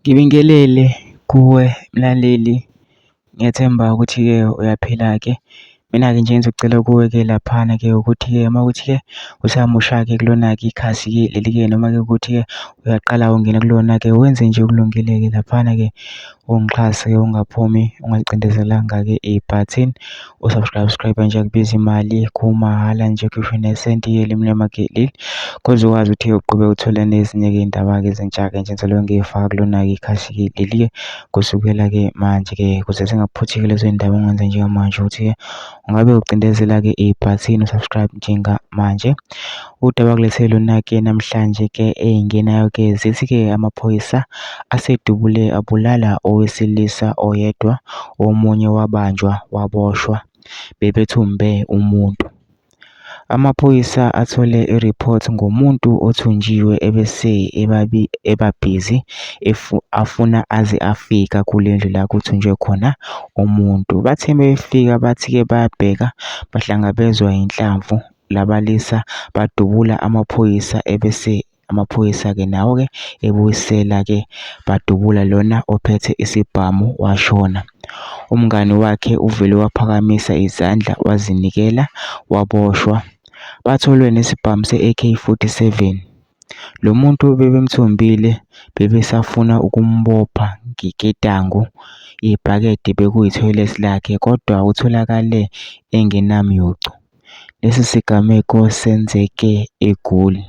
Ngibingelele kuwe mlaleli, ngiyethemba ukuthi-ke uyaphila-ke. Mina-ke nje engizocela kuwe-ke laphana-ke ukuthi-ke uma kuwukuthi-ke usamusha-ke kulona-ke ikhasi-ke leli-ke noma-ke ukuthi-ke uyaqala ungena kulona-ke wenze nje okulungile-ke laphana-ke ungixhase-ke ungaphumi ungalicindezelanga-ke ibhathini usubscribe nje akubizi imali kumahhala nje kusho nesenti-ke elimnyama-ke leli ukuze ukwazi ukuthi uqhubeke uthole nezinye-ke iy'ndaba-ke ezintsha-ke nje engizobe ngiyifaka kulona-ke ikhasi-ke leli-ke kusukela-ke manje-ke ukuze zingakuphuthi-ke lezo y'ndaba ongenza njengamanje ukuthi-ke ungabe ucindezela-ke ibhathini usubscribe njengamanje. Udaba kulethele lona-ke namhlanje-ke ey'ngenayo-ke zithi-ke amaphoyisa asedubule abulala owesilisa oyedwa, omunye wabanjwa waboshwa bebethumbe umuntu. Amaphoyisa athole iripoti ngomuntu othunjiwe ebese ebabhizi afuna aze afika kule ndlu la kuthunjwe khona umuntu. Bathe befika bathi-ke bayabheka bahlangabezwa inhlamvu labalisa badubula amaphoyisa ebese amaphoyisa-ke nawo-ke ebuyisela-ke badubula lona ophethe isibhamu washona. Umngani wakhe uvele waphakamisa izandla wazinikela waboshwa. Batholwe nesibhamu se-AK-47. Lo muntu bebemthombile bebesafuna ukumbopha ngeketango, ibhakede bekuyithoyilethi lakhe kodwa utholakale engenamyucu. Lesi sigameko senzeke eGoli.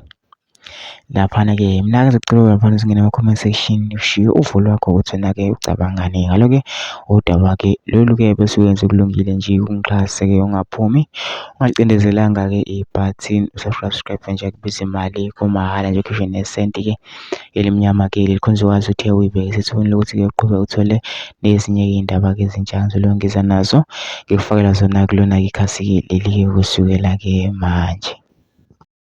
Laphana-ke mina-ke ngizocela laphana singene ama-comment section ushiye uvo lwakho ukuthi wena-ke ucabangani ngalo-ke udaba-ke lolu-ke bese wenza okulungile nje ungixhase-ke ungaphumi ungalicindezelanga-ke ibhathini usubscribe nje akubizi imali kumahhala nje kusho nesenti-ke elimnyama-ke leli khona uzokwazi ukuthi uyibheke esethubeni lokuthi-ke uqhubeke uthole nezinye-ke iy'ndaba-ke ezintsha engizobe ngiza nazo ngikufakela zona kulona-ke ikhasi-ke leli-ke kusukela-ke manje.